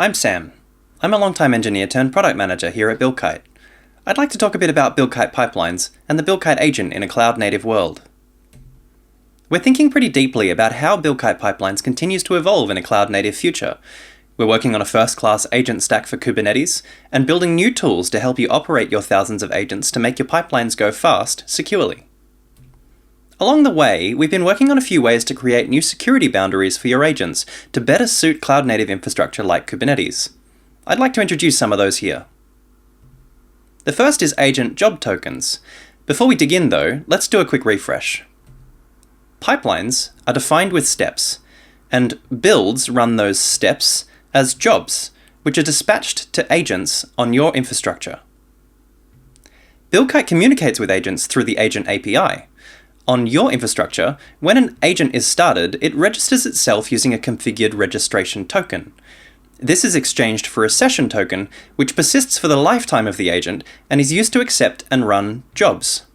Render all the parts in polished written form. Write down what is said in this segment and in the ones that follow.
I'm Sam. I'm a long-time engineer turned product manager here at Buildkite. I'd like to talk a bit about Buildkite pipelines and the Buildkite Agent in a cloud-native world. We're thinking pretty deeply about how Buildkite pipelines continues to evolve in a cloud-native future. We're working on a first-class agent stack for Kubernetes and building new tools to help you operate your thousands of agents to make your pipelines go fast, securely. Along the way, we've been working on a few ways to create new security boundaries for your agents to better suit cloud-native infrastructure like Kubernetes. I'd like to introduce some of those here. The first is agent job tokens. Before we dig in though, let's do a quick refresh. Pipelines are defined with steps, and builds run those steps as jobs, which are dispatched to agents on your infrastructure. Buildkite communicates with agents through the Agent API. On your infrastructure, when an agent is started, it registers itself using a configured registration token. This is exchanged for a session token, which persists for the lifetime of the agent and is used to accept and run jobs.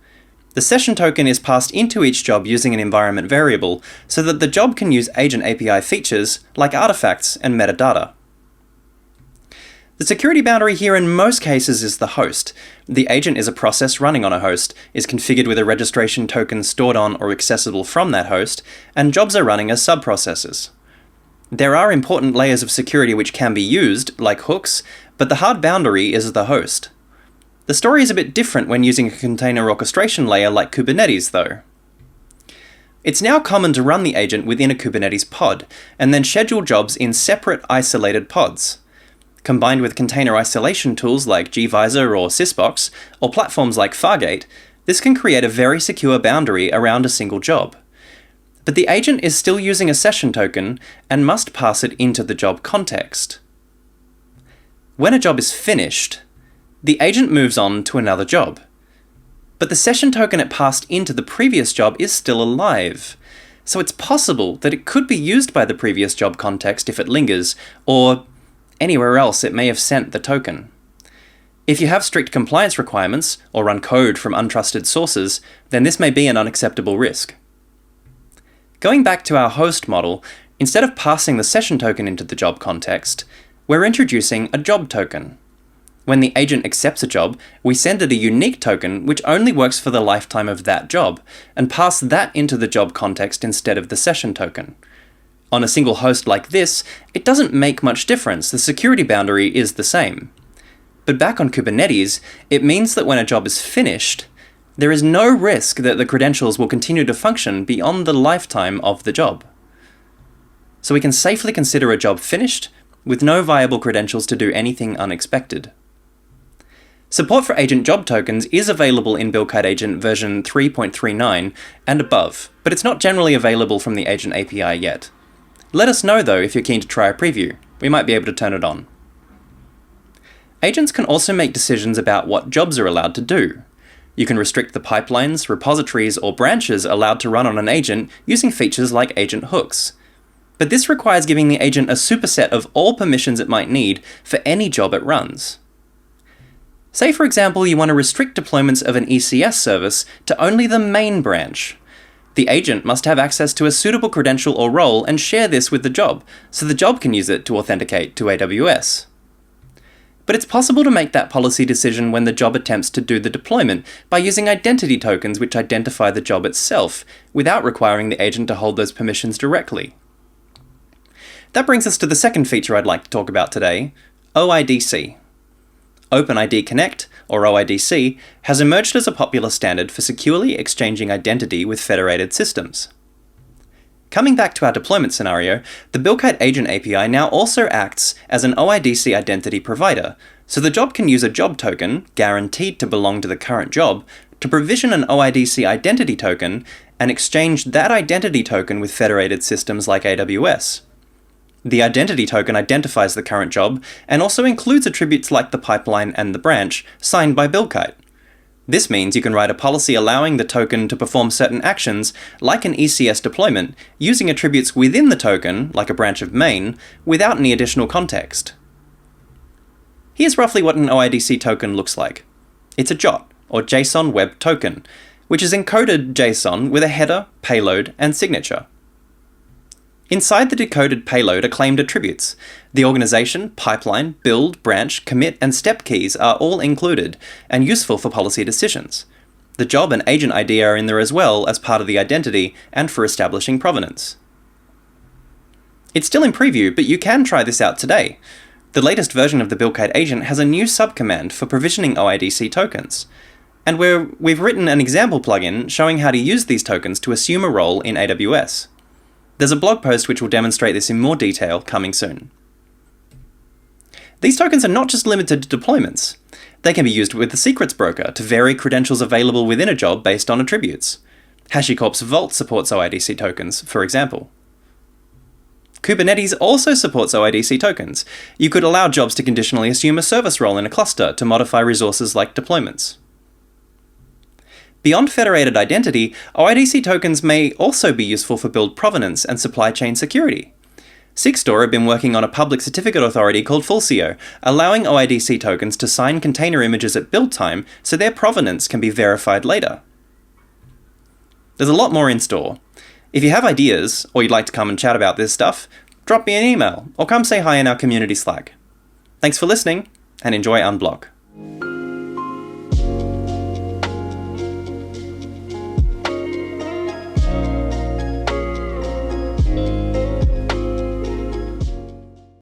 The session token is passed into each job using an environment variable so that the job can use Agent API features like artifacts and metadata. The security boundary here in most cases is the host. The agent is a process running on a host, is configured with a registration token stored on or accessible from that host, and jobs are running as subprocesses. There are important layers of security which can be used, like hooks, but the hard boundary is the host. The story is a bit different when using a container orchestration layer like Kubernetes, though. It's now common to run the agent within a Kubernetes pod, and then schedule jobs in separate, isolated pods. Combined with container isolation tools like gvisor or Sysbox, or platforms like Fargate, this can create a very secure boundary around a single job. But the agent is still using a session token and must pass it into the job context. When a job is finished, the agent moves on to another job. But the session token it passed into the previous job is still alive. So it's possible that it could be used by the previous job context if it lingers, or anywhere else it may have sent the token. If you have strict compliance requirements, or run code from untrusted sources, then this may be an unacceptable risk. Going back to our host model, instead of passing the session token into the job context, we're introducing a job token. When the agent accepts a job, we send it a unique token which only works for the lifetime of that job, and pass that into the job context instead of the session token. On a single host like this, it doesn't make much difference, the security boundary is the same. But back on Kubernetes, it means that when a job is finished, there is no risk that the credentials will continue to function beyond the lifetime of the job. So we can safely consider a job finished, with no viable credentials to do anything unexpected. Support for agent job tokens is available in Buildkite Agent version 3.39 and above, but it's not generally available from the Agent API yet. Let us know though if you're keen to try a preview. We might be able to turn it on. Agents can also make decisions about what jobs are allowed to do. You can restrict the pipelines, repositories, or branches allowed to run on an agent using features like agent hooks. But this requires giving the agent a superset of all permissions it might need for any job it runs. Say for example you want to restrict deployments of an ECS service to only the main branch. The agent must have access to a suitable credential or role and share this with the job, so the job can use it to authenticate to AWS. But it's possible to make that policy decision when the job attempts to do the deployment by using identity tokens which identify the job itself, without requiring the agent to hold those permissions directly. That brings us to the second feature I'd like to talk about today, OIDC. OpenID Connect, or OIDC, has emerged as a popular standard for securely exchanging identity with federated systems. Coming back to our deployment scenario, the Buildkite Agent API now also acts as an OIDC identity provider, so the job can use a job token, guaranteed to belong to the current job, to provision an OIDC identity token and exchange that identity token with federated systems like AWS. The identity token identifies the current job and also includes attributes like the pipeline and the branch, signed by Buildkite. This means you can write a policy allowing the token to perform certain actions, like an ECS deployment, using attributes within the token, like a branch of main, without any additional context. Here's roughly what an OIDC token looks like. It's a JOT, or JSON Web Token, which is encoded JSON with a header, payload, and signature. Inside the decoded payload are claimed attributes. The organization, pipeline, build, branch, commit, and step keys are all included and useful for policy decisions. The job and agent ID are in there as well as part of the identity and for establishing provenance. It's still in preview, but you can try this out today. The latest version of the Buildkite Agent has a new subcommand for provisioning OIDC tokens. And we've written an example plugin showing how to use these tokens to assume a role in AWS. There's a blog post which will demonstrate this in more detail coming soon. These tokens are not just limited to deployments. They can be used with the secrets broker to vary credentials available within a job based on attributes. HashiCorp's Vault supports OIDC tokens, for example. Kubernetes also supports OIDC tokens. You could allow jobs to conditionally assume a service role in a cluster to modify resources like deployments. Beyond federated identity, OIDC tokens may also be useful for build provenance and supply chain security. Sigstore have been working on a public certificate authority called Fulcio, allowing OIDC tokens to sign container images at build time so their provenance can be verified later. There's a lot more in store. If you have ideas, or you'd like to come and chat about this stuff, drop me an email, or come say hi in our community Slack. Thanks for listening, and enjoy Unblock.